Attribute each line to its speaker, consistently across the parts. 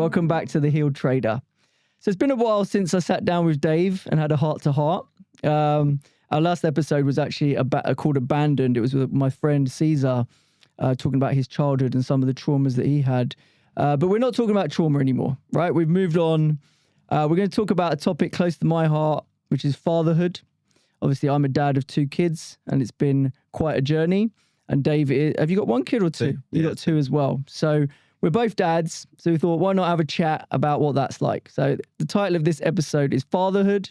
Speaker 1: Welcome back to The Healed Trader. So it's been a while since I sat down with Dave and had a heart-to-heart. Our last episode was actually called Abandoned. It was with my friend Caesar talking about his childhood and some of the traumas that he had. But we're not talking about trauma anymore, right? We've moved on. We're going to talk about a topic close to my heart, which is fatherhood. Obviously, I'm a dad of 2 kids, and it's been quite a journey. And Dave, have you got 1 kid or 2? You got 2 as well. So we're both dads. So we thought, why not have a chat about what that's like? So the title of this episode is Fatherhood.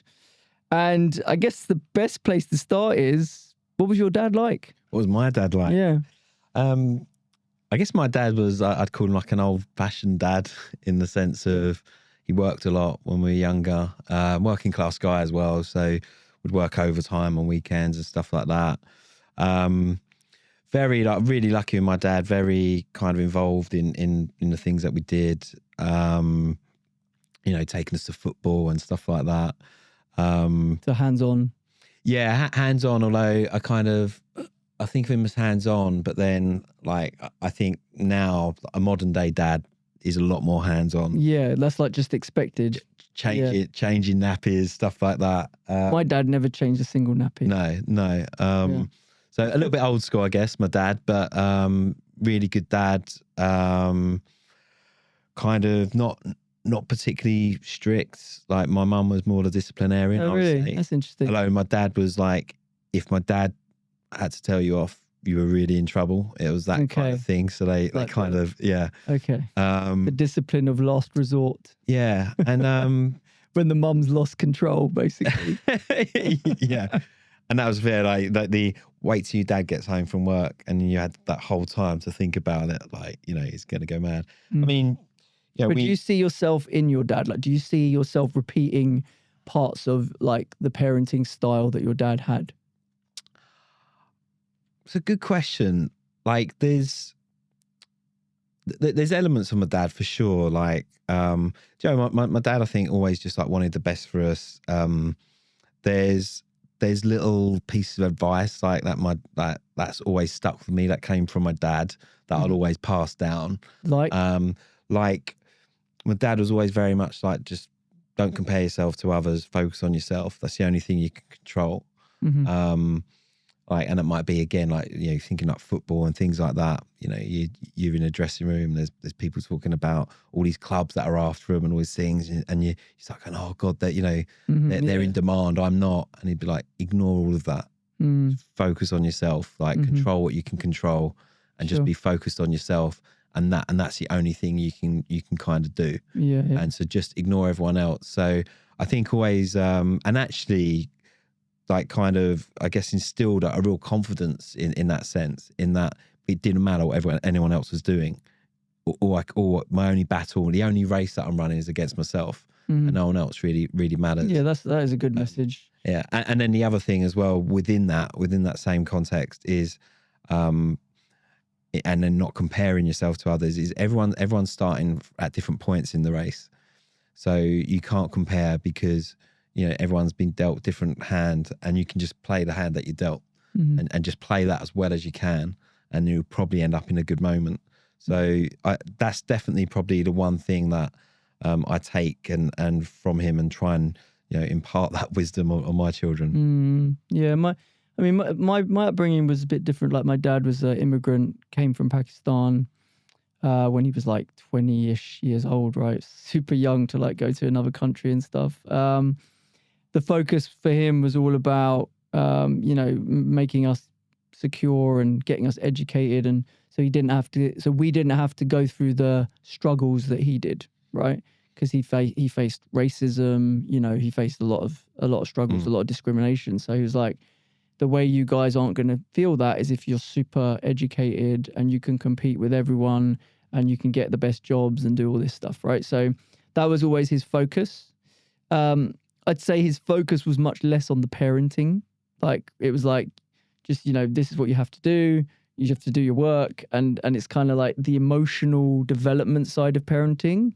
Speaker 1: And I guess the best place to start is, what was your dad like?
Speaker 2: What was my dad like?
Speaker 1: Yeah.
Speaker 2: I guess my dad was, I'd call him like an old-fashioned dad in the sense of he worked a lot when we were younger, working class guy as well. So would work overtime on weekends and stuff like that. Very really lucky with my dad, very kind of involved in the things that we did, you know, taking us to football and stuff like that.
Speaker 1: So hands-on.
Speaker 2: Yeah, hands-on, although I think of him as hands-on, but then like I think now a modern day dad is a lot more hands-on.
Speaker 1: Yeah, that's like just expected.
Speaker 2: Changing nappies, stuff like that.
Speaker 1: My dad never changed a single nappy.
Speaker 2: No. So a little bit old school, I guess, my dad, but really good dad. Kind of not particularly strict. Like my mum was more the disciplinarian.
Speaker 1: Oh, really? That's interesting.
Speaker 2: Although my dad was like, if my dad had to tell you off, you were really in trouble. It was that kind of thing. So they kind of, yeah.
Speaker 1: Okay. The discipline of last resort.
Speaker 2: Yeah. And
Speaker 1: when the mum's lost control, basically.
Speaker 2: Yeah. And that was fair, like the wait till your dad gets home from work and you had that whole time to think about it, like, you know, he's going to go mad. I mean, yeah.
Speaker 1: But do you see yourself in your dad? Like, do you see yourself repeating parts of like the parenting style that your dad had?
Speaker 2: It's a good question. Like there's elements of my dad for sure. Like, Joe, my dad, I think always just like wanted the best for us. There's little pieces of advice like that that's always stuck with me that came from my dad that I'd always pass down. Like my dad was always very much like, just don't compare yourself to others, focus on yourself. That's the only thing you can control. Like, and it might be again, like, you know, thinking like football and things like that. You know, you're in a dressing room. There's people talking about all these clubs that are after them and all these things, and you start going, oh God, that, you know, they're in demand. I'm not. And he'd be like, ignore all of that. Focus on yourself. Like, control what you can control, and just be focused on yourself. And that's the only thing you can kind of do.
Speaker 1: Yeah.
Speaker 2: And so just ignore everyone else. So I think always, and actually, like kind of, I guess, instilled a real confidence in that sense, in that it didn't matter what anyone else was doing, or my only battle, the only race that I'm running is against myself, and no one else really matters.
Speaker 1: Yeah, that is a good message.
Speaker 2: Yeah, and then the other thing as well within that same context is, and then not comparing yourself to others, is everyone's starting at different points in the race, so you can't compare because, you know, everyone's been dealt different hand, and you can just play the hand that you dealt, and just play that as well as you can, and you'll probably end up in a good moment. So that's definitely probably the one thing that I take and from him, and try and, you know, impart that wisdom on my children.
Speaker 1: Yeah, my upbringing was a bit different. Like my dad was an immigrant, came from Pakistan when he was like 20-ish years old, right? Super young to like go to another country and stuff. The focus for him was all about, you know, making us secure and getting us educated. And so we didn't have to go through the struggles that he did, right? Because he faced racism, you know, he faced a lot of struggles, a lot of discrimination. So he was like, the way you guys aren't going to feel that is if you're super educated and you can compete with everyone and you can get the best jobs and do all this stuff, right? So that was always his focus. I'd say his focus was much less on the parenting. Like, it was like, just, you know, this is what you have to do. You have to do your work. And it's kind of like the emotional development side of parenting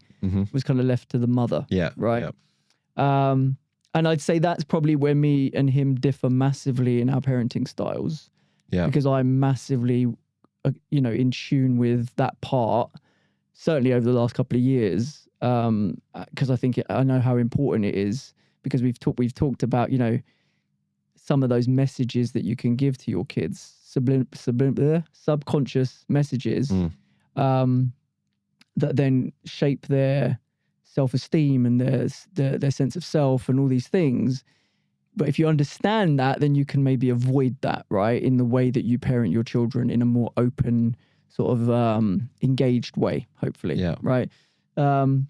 Speaker 1: was kind of left to the mother.
Speaker 2: Yeah.
Speaker 1: Right.
Speaker 2: Yeah.
Speaker 1: And I'd say that's probably where me and him differ massively in our parenting styles. Yeah. Because I'm massively, you know, in tune with that part, certainly over the last couple of years. because I think I know how important it is, because we've talked about, you know, some of those messages that you can give to your kids, subconscious messages, that then shape their self-esteem and their sense of self and all these things. But if you understand that, then you can maybe avoid that, right? In the way that you parent your children in a more open, sort of engaged way, hopefully.
Speaker 2: Yeah.
Speaker 1: Right. So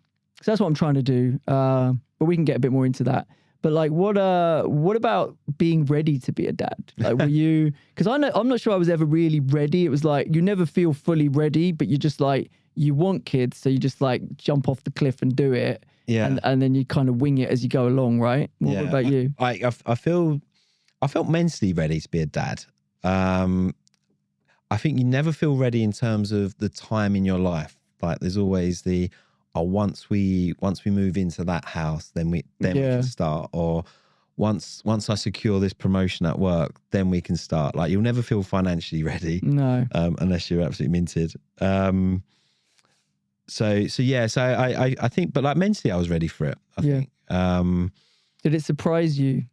Speaker 1: that's what I'm trying to do. But we can get a bit more into that. But like, what about being ready to be a dad? Like, were you? Because I'm not sure I was ever really ready. It was like you never feel fully ready, but you just like, you want kids, so you just like jump off the cliff and do it.
Speaker 2: Yeah.
Speaker 1: And then you kind of wing it as you go along, right? What about you?
Speaker 2: I felt mentally ready to be a dad. I think you never feel ready in terms of the time in your life. Like there's always the, once we move into that house, then we can start. Or once I secure this promotion at work, then we can start. Like you'll never feel financially ready.
Speaker 1: No.
Speaker 2: Unless you're absolutely minted. So I think, but like mentally I was ready for it, I think.
Speaker 1: Did it surprise you,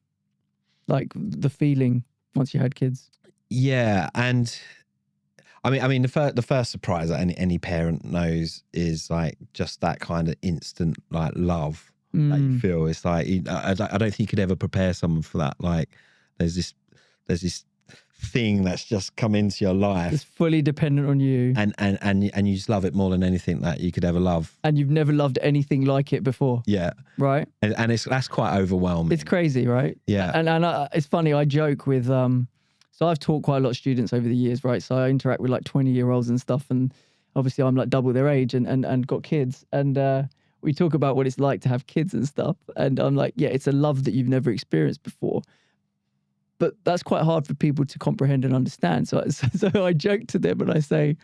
Speaker 1: like the feeling once you had kids? Yeah.
Speaker 2: And I mean, the first surprise that any parent knows is like just that kind of instant like love that you feel. It's like, I don't think you could ever prepare someone for that. Like there's this thing that's just come into your life.
Speaker 1: It's fully dependent on you.
Speaker 2: And you just love it more than anything that you could ever love.
Speaker 1: And you've never loved anything like it before.
Speaker 2: Yeah.
Speaker 1: Right?
Speaker 2: And that's quite overwhelming.
Speaker 1: It's crazy, right?
Speaker 2: Yeah.
Speaker 1: And it's funny, I joke with, so I've taught quite a lot of students over the years, right? So I interact with like 20-year-olds and stuff. And obviously I'm like double their age and got kids. And we talk about what it's like to have kids and stuff. And I'm like, yeah, it's a love that you've never experienced before. But that's quite hard for people to comprehend and understand. So I joke to them and I say,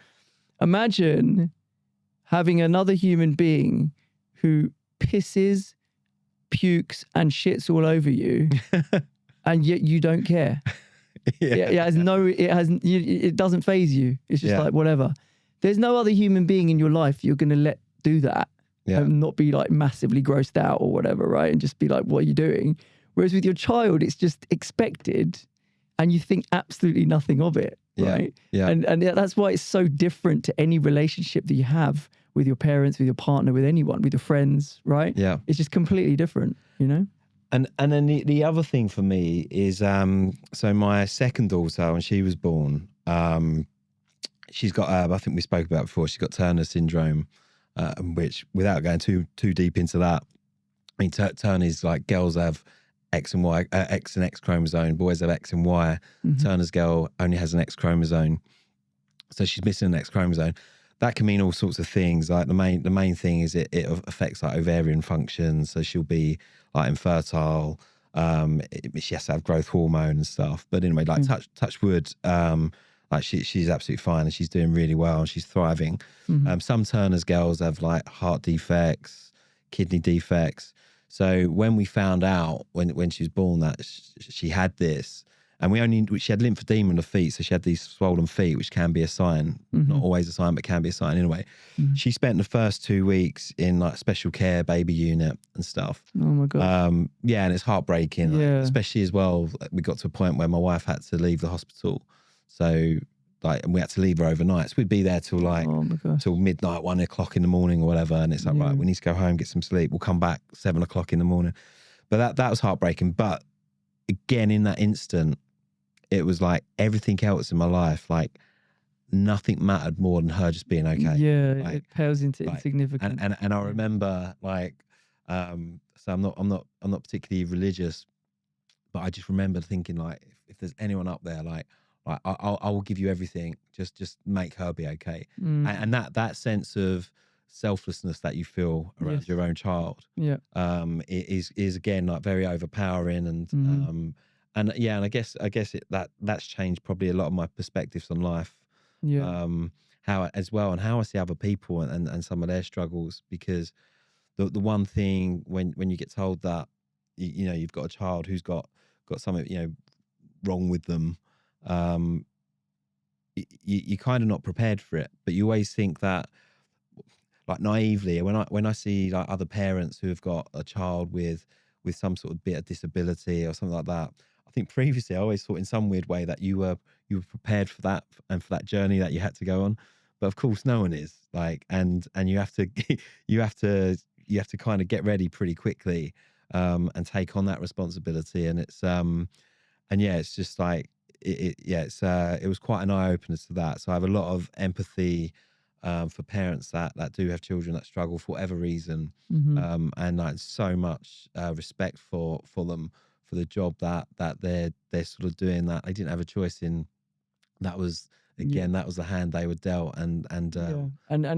Speaker 1: imagine having another human being who pisses, pukes, and shits all over you, and yet you don't care. It doesn't faze you. It's just like whatever. There's no other human being in your life you're going to let do that and not be like massively grossed out or whatever, right? And just be like, what are you doing? Whereas with your child, it's just expected and you think absolutely nothing of it, right?
Speaker 2: Yeah.
Speaker 1: And that's why it's so different to any relationship that you have with your parents, with your partner, with anyone, with your friends, right?
Speaker 2: Yeah.
Speaker 1: It's just completely different, you know?
Speaker 2: And then the other thing for me is, so my second daughter, when she was born, she's got, I think we spoke about it before, she's got Turner syndrome, which without going too deep into that, I mean, Turner's like girls have X and Y, X and X chromosome. Boys have X and Y. Turner's girl only has an X chromosome, so she's missing an X chromosome. That can mean all sorts of things. Like the main thing is it affects like ovarian function, so she'll be like infertile. She has to have growth hormone and stuff. But anyway, like touch wood, like she's absolutely fine and she's doing really well and she's thriving. Some Turner's girls have like heart defects, kidney defects. So when we found out when she was born that she had this, and she had lymphedema in the feet, so she had these swollen feet, which can be a sign, not always a sign, but can be a sign anyway. She spent the first 2 weeks in like special care baby unit and stuff.
Speaker 1: Oh my God.
Speaker 2: And it's heartbreaking, like, especially as well. We got to a point where my wife had to leave the hospital, so like, and we had to leave her overnight. So we'd be there till like till midnight, 1 o'clock in the morning or whatever. And it's like, right, we need to go home, get some sleep. We'll come back 7 o'clock in the morning. But that was heartbreaking. But again, in that instant, it was like everything else in my life, like nothing mattered more than her just being okay.
Speaker 1: Yeah,
Speaker 2: like,
Speaker 1: it pales into insignificance.
Speaker 2: And I remember like, so I'm not particularly religious, but I just remember thinking like, if there's anyone up there, like I will give you everything. Just make her be okay. And that sense of selflessness that you feel around your own child, is again like very overpowering. And and I guess that's changed probably a lot of my perspectives on life. How as well, and how I see other people and some of their struggles, because the one thing when you get told that you know you've got a child who's got something wrong with them, you're kind of not prepared for it, but you always think that, like naively, when I see like other parents who have got a child with some sort of bit of disability or something like that, I think previously I always thought in some weird way that you were prepared for that and for that journey that you had to go on. But of course no one is, like, and you have to you have to kind of get ready pretty quickly, and take on that responsibility. And it's and yeah, it's just like it was quite an eye opener to that. So I have a lot of empathy for parents that do have children that struggle for whatever reason, and like so much respect for them, for the job that they're sort of doing, that they didn't have a choice in. That was, again, that was the hand they were dealt. And
Speaker 1: and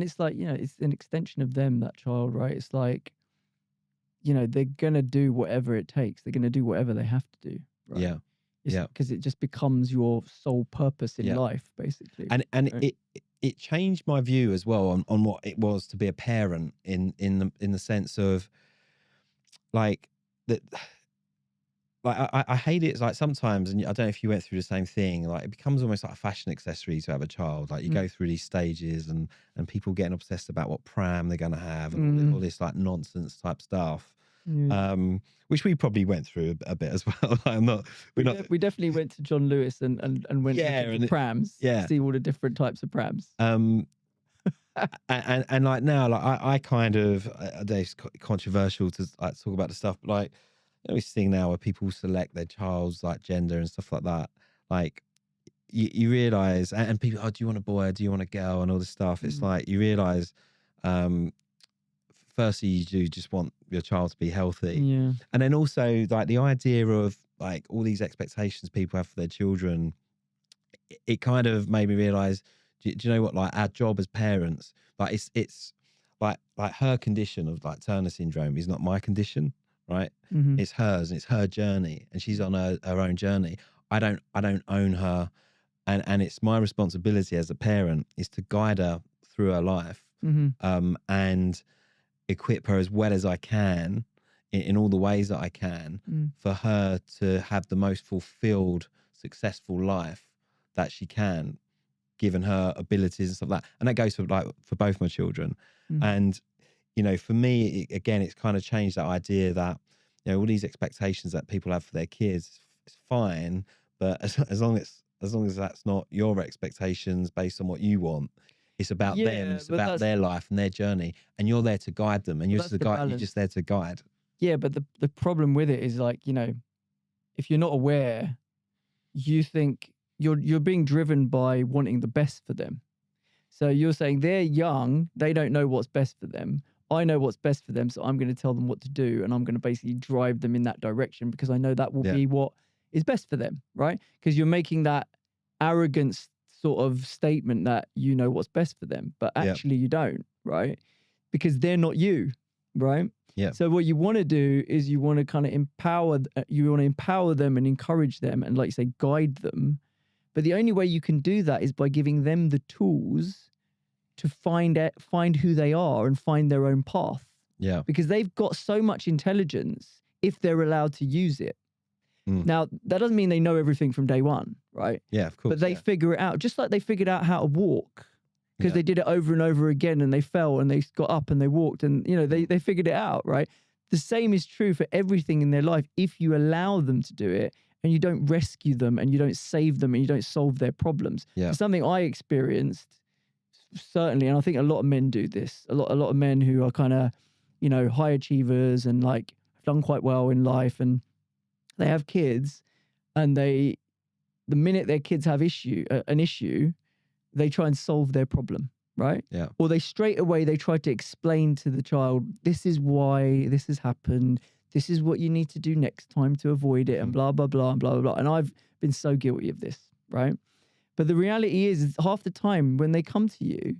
Speaker 1: it's like, it's an extension of them, that child, right? It's like, they're gonna do whatever it takes. They're gonna do whatever they have to do, right?
Speaker 2: yeah,
Speaker 1: because it just becomes your sole purpose in life, basically.
Speaker 2: And right? it changed my view as well on what it was to be a parent, in the sense of like that. Like I hate it. It's like sometimes, and I don't know if you went through the same thing, like it becomes almost like a fashion accessory to have a child. Like you go through these stages, and people getting obsessed about what pram they're going to have, and all this like nonsense type stuff. Which we probably went through a bit as well.
Speaker 1: We definitely went to John Lewis and went to prams, to see all the different types of prams.
Speaker 2: And like now, like I kind of, it's controversial to like talk about the stuff, but like this thing now where people select their child's like gender and stuff like that. Like you realize, and people, oh, do you want a boy or do you want a girl, and all this stuff. It's like you realize, firstly, you do just want your child to be healthy.
Speaker 1: Yeah.
Speaker 2: And then also like the idea of like all these expectations people have for their children, it kind of made me realize, do you know what, like our job as parents, like it's like her condition of like Turner syndrome is not my condition, right? It's hers, and it's her journey, and she's on her own journey. I don't own her, and it's my responsibility as a parent is to guide her through her life, and equip her as well as I can in all the ways that I can, for her to have the most fulfilled, successful life that she can, given her abilities and stuff like that. And that goes for both my children. And for me, again, it's kind of changed that idea that all these expectations that people have for their kids, it's fine, but as long as that's not your expectations based on what you want, it's about them, it's about their life and their journey, and you're there to guide them, and you're just there to guide.
Speaker 1: Yeah, but the problem with it is, like, if you're not aware, you think you're being driven by wanting the best for them. So you're saying they're young, they don't know what's best for them. I know what's best for them, so I'm going to tell them what to do, and I'm going to basically drive them in that direction because I know that will be what is best for them, right? Because you're making that arrogant sort of statement that you know what's best for them, but actually you don't, right? Because they're not you, right?
Speaker 2: Yeah.
Speaker 1: So what you want to do is you want to kind of empower them and encourage them and, like you say, guide them. But the only way you can do that is by giving them the tools to find who they are and find their own path.
Speaker 2: Yeah.
Speaker 1: Because they've got so much intelligence if they're allowed to use it. Now, that doesn't mean they know everything from day one, right?
Speaker 2: Yeah, of course.
Speaker 1: But they figure it out, just like they figured out how to walk, because they did it over and over again, and they fell and they got up and they walked, and they figured it out, right? The same is true for everything in their life if you allow them to do it and you don't rescue them and you don't save them and you don't solve their problems.
Speaker 2: Yeah.
Speaker 1: It's something I experienced, certainly, and I think a lot of men do this. A lot of men who are kind of, high achievers and like have done quite well in life, and they have kids, and the minute their kids have an issue, they try and solve their problem, right?
Speaker 2: Yeah.
Speaker 1: Or they straight away try to explain to the child, this is why this has happened. This is what you need to do next time to avoid it, and blah, blah, blah, and blah, blah, blah. And I've been so guilty of this, right? But the reality is half the time when they come to you,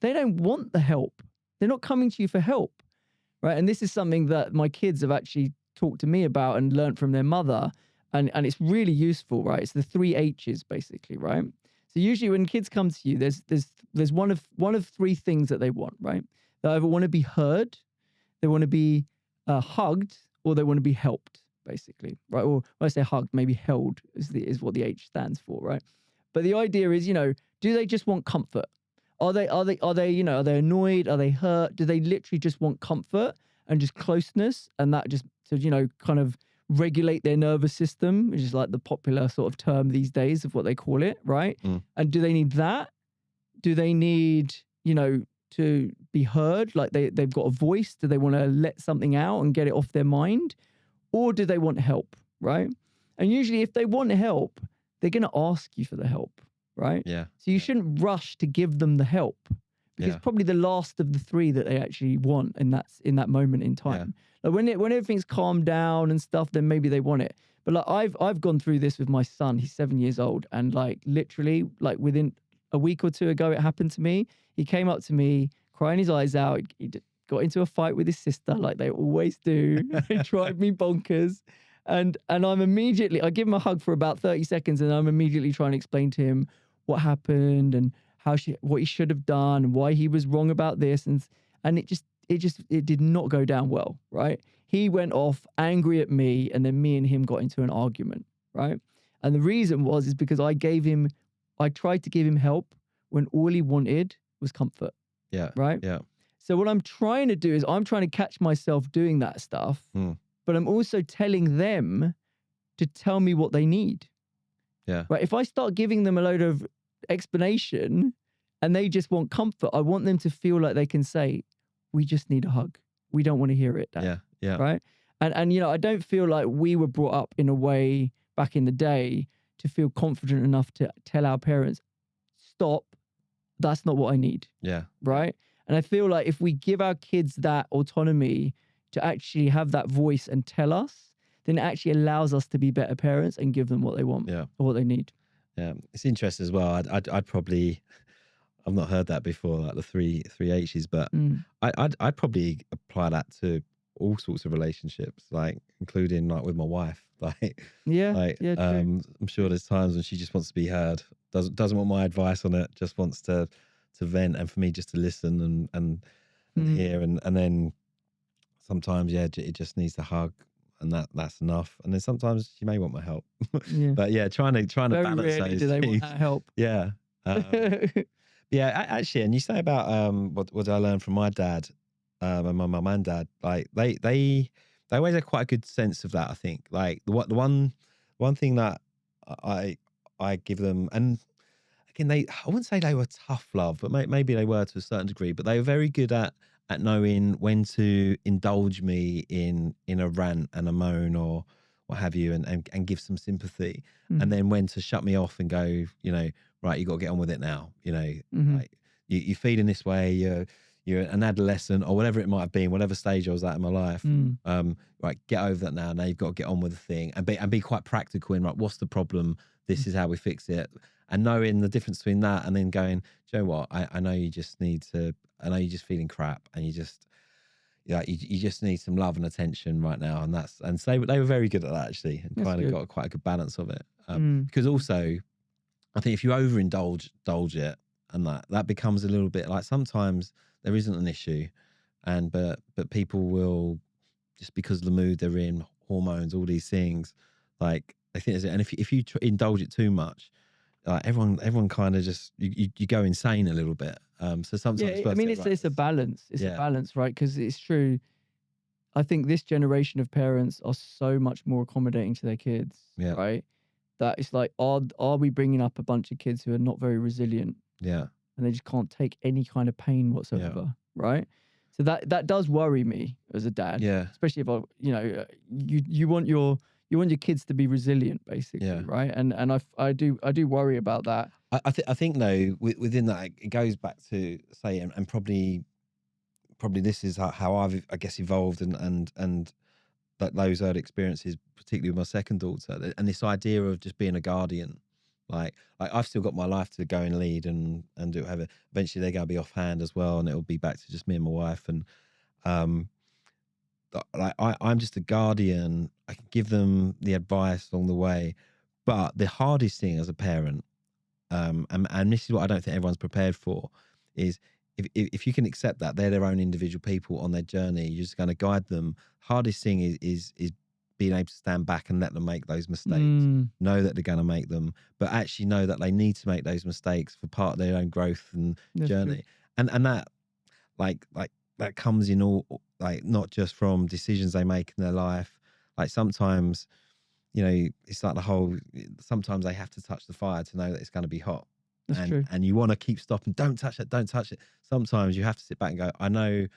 Speaker 1: they don't want the help. They're not coming to you for help, right? And this is something that my kids have actually talked to me about and learned from their mother. And it's really useful, right? It's the 3 H's basically, right? So usually when kids come to you, there's one of 3 things that they want, right? They either want to be heard, they want to be hugged, or they want to be helped, basically, right? Or when I say hugged, maybe held is what the H stands for, right? But the idea is, do they just want comfort? Are they, are they annoyed? Are they hurt? Do they literally just want comfort and just closeness? And that just to, kind of regulate their nervous system, which is like the popular sort of term these days of what they call it, right? And do they need that? Do they need, to be heard? Like they've got a voice? Do they want to let something out and get it off their mind? Or do they want help, right? And usually if they want help, they're going to ask you for the help, right?
Speaker 2: Yeah.
Speaker 1: So you shouldn't rush to give them the help, because it's probably the last of the three that they actually want, and that's in that moment in time. Like when everything's calmed down and stuff, then maybe they want it. But like I've gone through this with my son. He's 7 years old, and like literally like within a week or two ago, it happened to me. He came up to me crying his eyes out. He got into a fight with his sister, like they always do. They drive me bonkers. And I give him a hug for about 30 seconds, and I'm immediately trying to explain to him what happened and what he should have done and why he was wrong about this. And it did not go down well, right? He went off angry at me, and then me and him got into an argument, right? And the reason is because I tried to give him help when all he wanted was comfort.
Speaker 2: Yeah.
Speaker 1: Right?
Speaker 2: Yeah.
Speaker 1: So what I'm trying to do is I'm trying to catch myself doing that stuff, but I'm also telling them to tell me what they need.
Speaker 2: Yeah.
Speaker 1: Right? If I start giving them a load of explanation and they just want comfort, I want them to feel like they can say, we just need a hug. We don't want to hear it, Dad.
Speaker 2: Yeah. Yeah.
Speaker 1: Right? And I don't feel like we were brought up in a way back in the day to feel confident enough to tell our parents, stop, that's not what I need.
Speaker 2: Yeah.
Speaker 1: Right? And I feel like if we give our kids that autonomy to actually have that voice and tell us, then it actually allows us to be better parents and give them what they want or what they need.
Speaker 2: Yeah. It's interesting as well. I'd probably, I've not heard that before, like the three H's, but I'd probably apply that to all sorts of relationships, like including like with my wife. Like,
Speaker 1: true.
Speaker 2: I'm sure there's times when she just wants to be heard, doesn't want my advice on it, just wants to vent, and for me just to listen and hear, and then sometimes it just needs to hug, and that's enough. And then sometimes she may want my help, but trying to
Speaker 1: Very
Speaker 2: balance
Speaker 1: rarely
Speaker 2: those
Speaker 1: do they want
Speaker 2: things.
Speaker 1: that help.
Speaker 2: Actually, and you say about what I learned from my dad and my mum and dad, like they always had quite a good sense of that. I think like the one thing that I give them, and again, I wouldn't say they were tough love, but maybe they were to a certain degree, but they were very good at knowing when to indulge me in a rant and a moan or what have you, and give some sympathy, and then when to shut me off and go, right, you got to get on with it now. Like you're feeling this way, you're an adolescent or whatever it might have been, whatever stage I was at in my life. Right, get over that now. Now you've got to get on with the thing, and be quite practical in, right, what's the problem? This is how we fix it. And knowing the difference between that and then going, do you know what? I know you just need to, I know you're just feeling crap, and you just need some love and attention right now. And so they were very good at that, actually, and kind of got quite a good balance of it. Because also, I think if you overindulge it, and that becomes a little bit like, sometimes there isn't an issue, but people will, just because of the mood they're in, hormones, all these things, like I think, and if you indulge it too much, everyone kind of just you go insane a little bit. So sometimes
Speaker 1: it's a balance. It's a balance, right? Because it's true. I think this generation of parents are so much more accommodating to their kids, right? That it's like, are we bringing up a bunch of kids who are not very resilient? Yeah. And they just can't take any kind of pain whatsoever, right? So that does worry me as a dad. Yeah. Especially if you want your kids to be resilient, basically, right? And I do worry about that.
Speaker 2: I think though, within that, it goes back to say, and probably this is how I've, I guess, evolved and that those early experiences, particularly with my second daughter, and this idea of just being a guardian. Like I've still got my life to go and lead and do whatever. Eventually they're going to be offhand as well, and it'll be back to just me and my wife. And I'm just a guardian. I can give them the advice along the way, but the hardest thing as a parent, and this is what I don't think everyone's prepared for, is if you can accept that they're their own individual people on their journey, you're just going to guide them. Hardest thing is being able to stand back and let them make those mistakes, know that they're going to make them, but actually know that they need to make those mistakes for part of their own growth and journey. And that like that comes in all, like, not just from decisions they make in their life. Like sometimes, you know, it's like sometimes they have to touch the fire to know that it's going to be hot.
Speaker 1: That's true.
Speaker 2: And you want to keep stopping. Don't touch it. Don't touch it. Sometimes you have to sit back and go, I know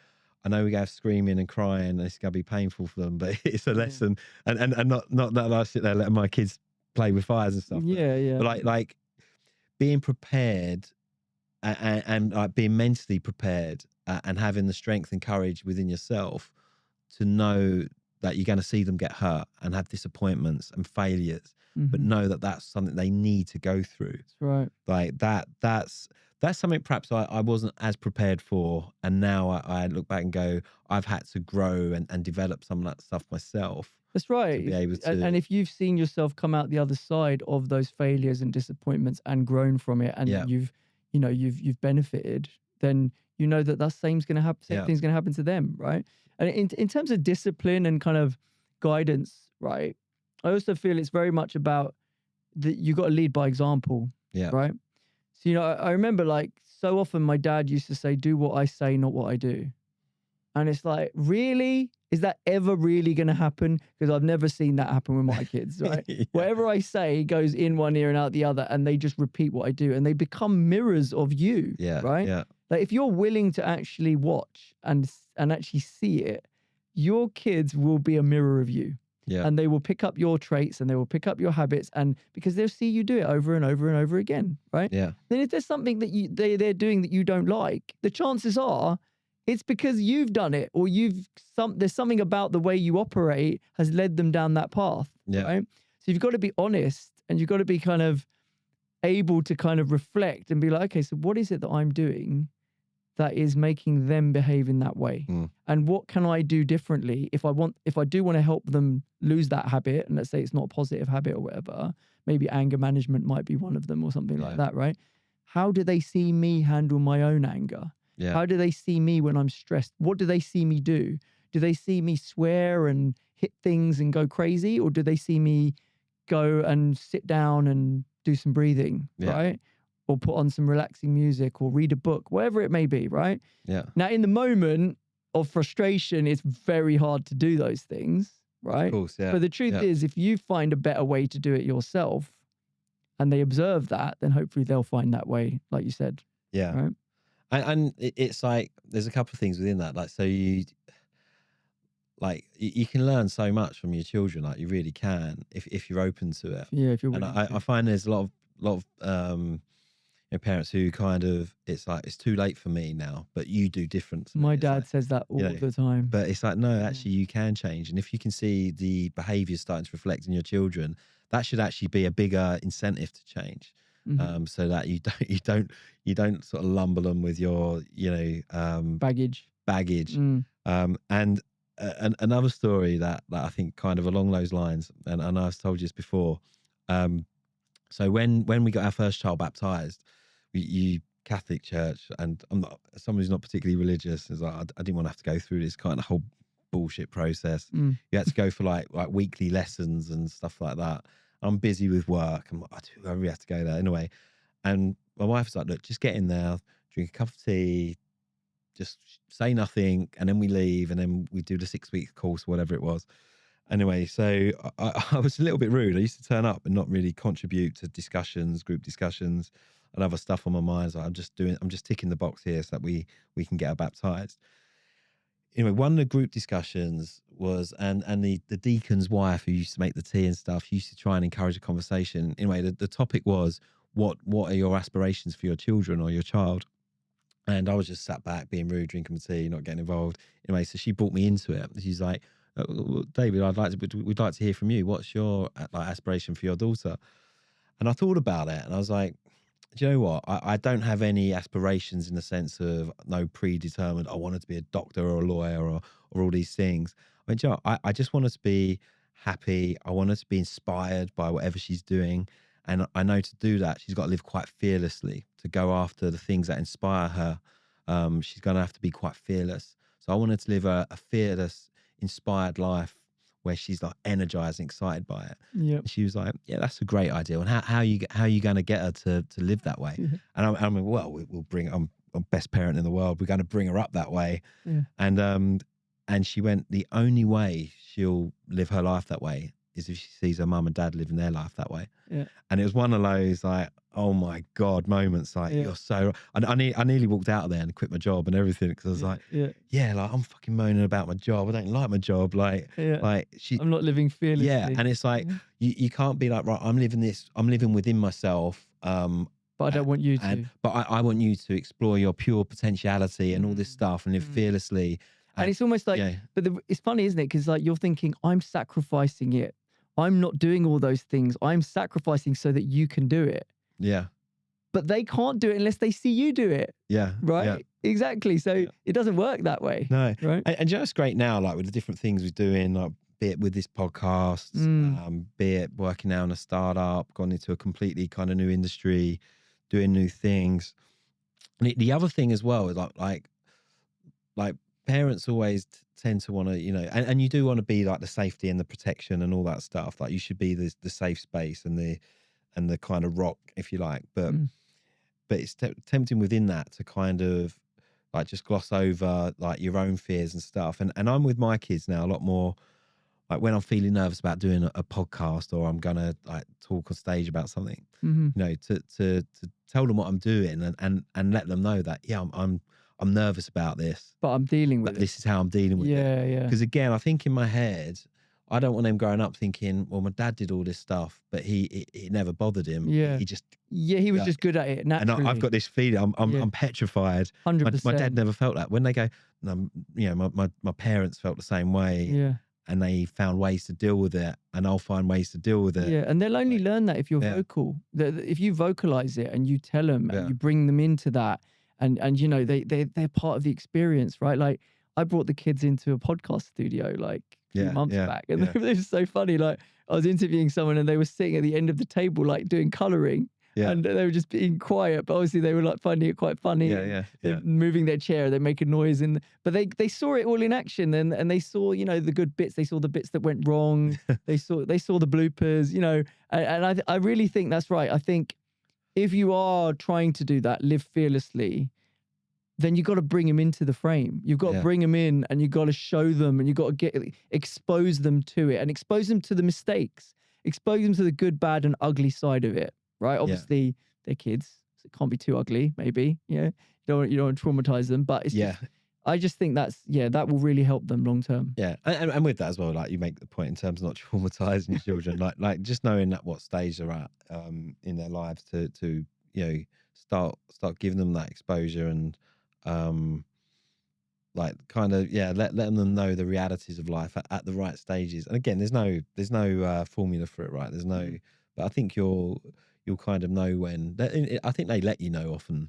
Speaker 2: we go screaming and crying and it's going to be painful for them, but it's a lesson. And not that I sit there letting my kids play with fires and stuff. But like being prepared and like being mentally prepared and having the strength and courage within yourself to know that you're going to see them get hurt and have disappointments and failures, but know that that's something they need to go through.
Speaker 1: That's right.
Speaker 2: Like that's something perhaps I wasn't as prepared for. And now I look back and go, I've had to grow and develop some of that stuff myself.
Speaker 1: That's right.
Speaker 2: To be able to...
Speaker 1: And if you've seen yourself come out the other side of those failures and disappointments and grown from it, and you've benefited, then you know that same thing's going to happen to them, right? And in terms of discipline and kind of guidance, right, I also feel it's very much about that you got to lead by example, right? So, you know, I remember, like, so often my dad used to say, do what I say, not what I do. And it's like, really? Is that ever really going to happen? Because I've never seen that happen with my kids, right? Whatever I say goes in one ear and out the other, and they just repeat what I do, and they become mirrors of you, right? Yeah. Like, if you're willing to actually watch and actually see it, your kids will be a mirror of you. Yeah. And they will pick up your traits and they will pick up your habits, and because they'll see you do it over and over and over again, right? Yeah. Then if there's something that they're doing that you don't like, the chances are it's because you've done it, or there's something about the way you operate has led them down that path, right? So you've got to be honest, and you've got to be kind of able to kind of reflect and be like, okay, so what is it that I'm doing that is making them behave in that way? And what can I do differently if I do want to help them lose that habit, and let's say it's not a positive habit or whatever, maybe anger management might be one of them or something like that, right? How do they see me handle my own anger? Yeah. How do they see me when I'm stressed? What do they see me do? Do they see me swear and hit things and go crazy? Or do they see me go and sit down and do some breathing, right? Or put on some relaxing music or read a book, whatever it may be, right? Yeah. Now, in the moment of frustration, it's very hard to do those things, right? Of course, yeah. But the truth is, if you find a better way to do it yourself and they observe that, then hopefully they'll find that way, like you said. Yeah. Right?
Speaker 2: And it's like, there's a couple of things within that. Like, so you can learn so much from your children, like you really can, if you're open to it.
Speaker 1: Yeah, if you're willing.
Speaker 2: And I find there's a lot of parents who kind of, it's like, it's too late for me now, but you do different.
Speaker 1: My dad says that all the time.
Speaker 2: But it's like, no, actually you can change. And if you can see the behaviors starting to reflect in your children, that should actually be a bigger incentive to change. So that you don't sort of lumber them with your, baggage. And another story that I think kind of along those lines, and I've told you this before. So when we got our first child baptized, you Catholic church, and I'm not someone who's not particularly religious. Is like, I didn't want to have to go through this kind of whole bullshit process. You had to go for like weekly lessons and stuff like that. I'm busy with work, and I really have to go there anyway. And my wife was like, look, just get in there, drink a cup of tea, just say nothing, and then we leave, and then we do the 6-week course, whatever it was. Anyway, so I was a little bit rude. I used to turn up and not really contribute to discussions, group discussions, and other stuff on my mind. So I'm just ticking the box here so that we can get her baptized. Anyway, one of the group discussions was, and the deacon's wife, who used to make the tea and stuff, used to try and encourage a conversation. Anyway, the topic was, what are your aspirations for your children or your child? And I was just sat back, being rude, drinking my tea, not getting involved. Anyway, so she brought me into it. She's like, well, David, we'd like to hear from you. What's your aspiration for your daughter? And I thought about it, and I was like, do you know what? I don't have any aspirations in the sense of no predetermined, I wanted to be a doctor or a lawyer or all these things. I mean, do you know, I just want her to be happy. I want her to be inspired by whatever she's doing. And I know to do that, she's got to live quite fearlessly, to go after the things that inspire her. She's going to have to be quite fearless. So I want her to live a fearless, inspired life where she's like energized and excited by it.
Speaker 1: Yeah.
Speaker 2: She was like, yeah, that's a great idea. And how are you going to get her to live that way?
Speaker 1: Yeah.
Speaker 2: And I mean, well, we'll bring, I'm best parent in the world. We're going to bring her up that way.
Speaker 1: Yeah.
Speaker 2: And she went, the only way she'll live her life that way is if she sees her mum and dad living their life that way.
Speaker 1: Yeah.
Speaker 2: And it was one of those like, oh my God moments. Like you're so, I nearly walked out of there and quit my job and everything. Cause I was like, like I'm fucking moaning about my job. I don't like my job. Like
Speaker 1: I'm not living fearlessly.
Speaker 2: Yeah. And it's like, you can't be like, right, I'm living within myself.
Speaker 1: But I don't want you to.
Speaker 2: But I want you to explore your pure potentiality and all this stuff and live fearlessly.
Speaker 1: And it's almost like, but it's funny, isn't it? Because like you're thinking, I'm sacrificing it. I'm not doing all those things. I'm sacrificing so that you can do it.
Speaker 2: Yeah.
Speaker 1: But they can't do it unless they see you do it.
Speaker 2: Yeah.
Speaker 1: Right?
Speaker 2: Yeah.
Speaker 1: Exactly. So it doesn't work that way.
Speaker 2: No.
Speaker 1: Right.
Speaker 2: And just great now, like with the different things we're doing, like be it with this podcast, be it working now in a startup, gone into a completely kind of new industry, doing new things. And the other thing as well is like parents always tend to want to, you know, and you do want to be like the safety and the protection and all that stuff. Like you should be the safe space and the kind of rock, if you like. But it's tempting within that to kind of like just gloss over like your own fears and stuff. And I'm with my kids now a lot more. Like when I'm feeling nervous about doing a podcast or I'm gonna like talk on stage about something, you know, to tell them what I'm doing and let them know that I'm nervous about this,
Speaker 1: but I'm dealing with it.
Speaker 2: This is how I'm dealing with it.
Speaker 1: Yeah.
Speaker 2: Because again, I think in my head, I don't want them growing up thinking, well, my dad did all this stuff, but it never bothered him.
Speaker 1: Yeah. He was just good at it naturally.
Speaker 2: And I've got this feeling, I'm petrified.
Speaker 1: 100%.
Speaker 2: My dad never felt that. When they go, you know, my parents felt the same way.
Speaker 1: Yeah.
Speaker 2: And they found ways to deal with it, and I'll find ways to deal with it.
Speaker 1: Yeah, and they'll only learn that if you're vocal. If you vocalize it and you tell them and you bring them into that, and you know they're part of the experience, right? Like I brought the kids into a podcast studio like a few months back, and it was so funny. Like I was interviewing someone, and they were sitting at the end of the table, like doing coloring. Yeah. And they were just being quiet, but obviously they were like finding it quite funny. They're moving their chair, they make a noise, but they saw it all in action, and they saw, you know, the good bits. They saw the bits that went wrong. they saw the bloopers, you know. And I really think that's right. I think if you are trying to do that, live fearlessly, then you got to bring them into the frame. You've got to bring them in, and you got to show them, and you got to expose them to it, and expose them to the mistakes, expose them to the good, bad, and ugly side of it. Right, obviously they're kids, so it can't be too ugly. Maybe, you don't want to traumatize them, but it's just, I just think that will really help them long term.
Speaker 2: Yeah, and with that as well, like you make the point in terms of not traumatizing your children, like just knowing at what stage they're at in their lives to you know start giving them that exposure and like kind of letting them know the realities of life at the right stages. And again, there's no formula for it, right? There's no, but I think you'll kind of know when. I think they let you know often.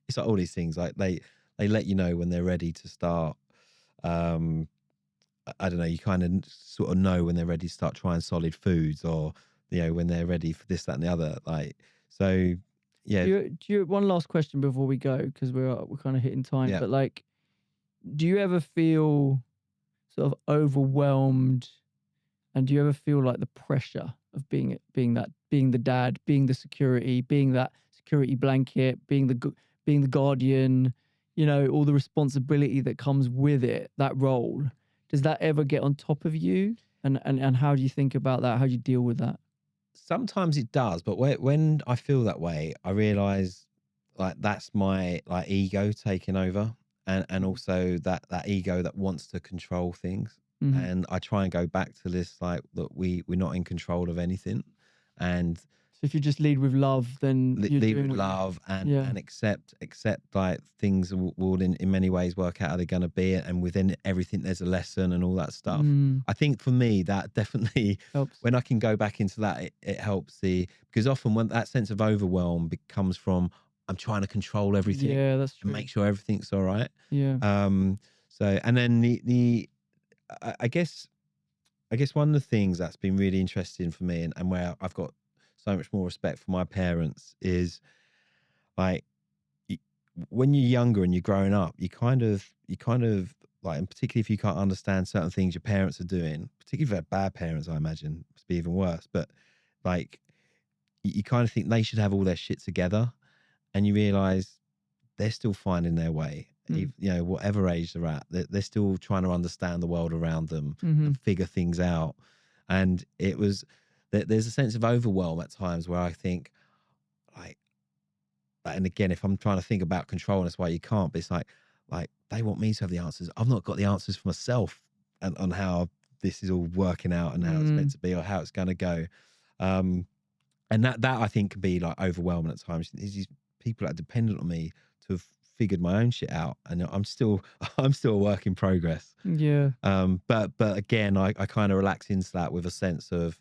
Speaker 2: It's like all these things, like they let you know when they're ready to start. I don't know. You kind of sort of know when they're ready to start trying solid foods, or you know when they're ready for this, that, and the other. Like so, yeah.
Speaker 1: Do you one last question before we go, because we're kind of hitting time. But like, do you ever feel sort of overwhelmed, and do you ever feel like the pressure of being the dad, being the security, being that security blanket, being the guardian, you know, all the responsibility that comes with it, that role? Does that ever get on top of you? And how do you think about that? How do you deal with that?
Speaker 2: Sometimes it does, but when I feel that way, I realize like that's my like ego taking over, and also that ego that wants to control things. And I try and go back to this, like that we're not in control of anything. And
Speaker 1: so if you just lead with love, then
Speaker 2: lead with love and accept like things will in many ways work out how they're going to be, and within everything there's a lesson and all that stuff. I think for me that definitely helps. When I can go back into that, it helps because often when that sense of overwhelm becomes from I'm trying to control everything,
Speaker 1: that's true,
Speaker 2: and make sure everything's all right. So and then I guess one of the things that's been really interesting for me and where I've got so much more respect for my parents is like when you're younger and you're growing up, you kind of like, and particularly if you can't understand certain things your parents are doing, particularly if they're bad parents, I imagine must be even worse. But like, you kind of think they should have all their shit together, and you realize they're still finding their way. You know, whatever age they're at, they're still trying to understand the world around them and figure things out. And there's a sense of overwhelm at times where I think, like, and again, if I'm trying to think about control, and that's why you can't, but it's like they want me to have the answers. I've not got the answers for myself and on how this is all working out and how it's meant to be or how it's going to go. And that I think can be like overwhelming at times. These people that are dependent on me to have figured my own shit out, and I'm still a work in progress.
Speaker 1: Yeah.
Speaker 2: But again, I kind of relax into that with a sense of,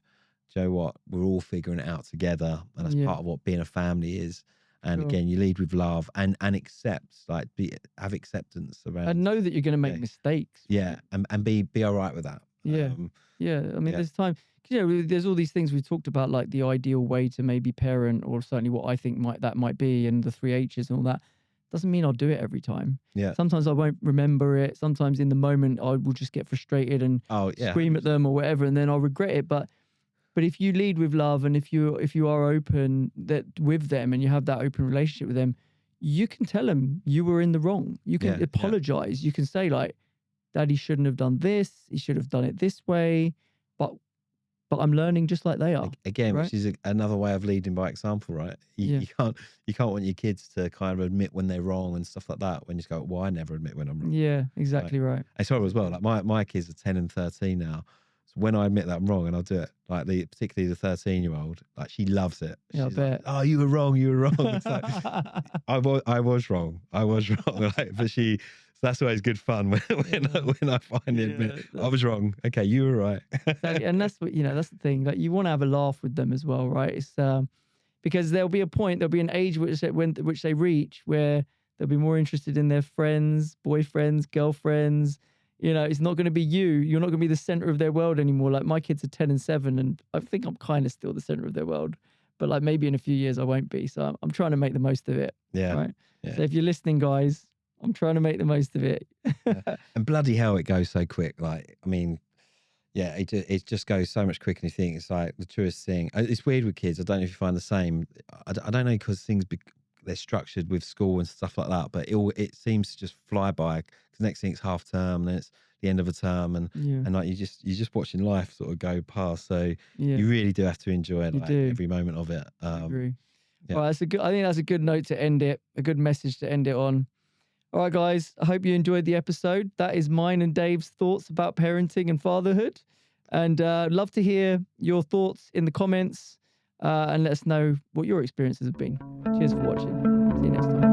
Speaker 2: do you know what, we're all figuring it out together, and that's part of what being a family is. And again, you lead with love and accept, like, have acceptance around.
Speaker 1: And know that you're going to make mistakes.
Speaker 2: Yeah, and be all right with that.
Speaker 1: Yeah, I mean, there's time. You know, there's all these things we talked about, like the ideal way to maybe parent, or certainly what I think that might be, and the 3 H's and all that. Doesn't mean I'll do it every time. Yeah. Sometimes I won't remember it. Sometimes in the moment I will just get frustrated and scream at them or whatever, and then I'll regret it. But if you lead with love, and if you are open with them, and you have that open relationship with them, you can tell them you were in the wrong. You can apologize. You can say, like, Daddy shouldn't have done this. He should have done it this way. But I'm learning just like they are.
Speaker 2: Again,
Speaker 1: right?
Speaker 2: Which is another way of leading by example, right? You can't want your kids to kind of admit when they're wrong and stuff like that. When you just go, well, I never admit when I'm wrong.
Speaker 1: Yeah, exactly right.
Speaker 2: It's horrible as well. Like my kids are 10 and 13 now. So when I admit that I'm wrong, and I'll do it, like particularly the 13-year-old, like, she loves it.
Speaker 1: Yeah,
Speaker 2: She's
Speaker 1: I bet.
Speaker 2: Like, oh, you were wrong. It's like, I was wrong. Like, but so that's always good fun when I finally admit I was wrong. Okay, you were right.
Speaker 1: Exactly. And that's what, that's the thing. Like, you want to have a laugh with them as well, right? It's because there'll be an age which they reach where they'll be more interested in their friends, boyfriends, girlfriends. It's not going to be you. You're not going to be the center of their world anymore. Like, my kids are 10 and 7, and I think I'm kind of still the center of their world. But like, maybe in a few years I won't be. So I'm trying to make the most of it. Yeah. Right. Yeah. So if you're listening, guys, I'm trying to make the most of it.
Speaker 2: And bloody hell, it goes so quick. Like, I mean, yeah, it just goes so much quicker than you think. It's like the truest thing. It's weird with kids. I don't know if you find the same. I don't know, because they're structured with school and stuff like that, but it seems to just fly by. Because next thing it's half term, and it's the end of a term, and like you're just watching life sort of go past. So you really do have to enjoy every moment of it.
Speaker 1: I agree. Yeah. Well, I think that's a good note to end it. A good message to end it on. All right, guys. I hope you enjoyed the episode. That is mine and Dave's thoughts about parenting and fatherhood, and I'd love to hear your thoughts in the comments. And let us know what your experiences have been. Cheers for watching. See you next time.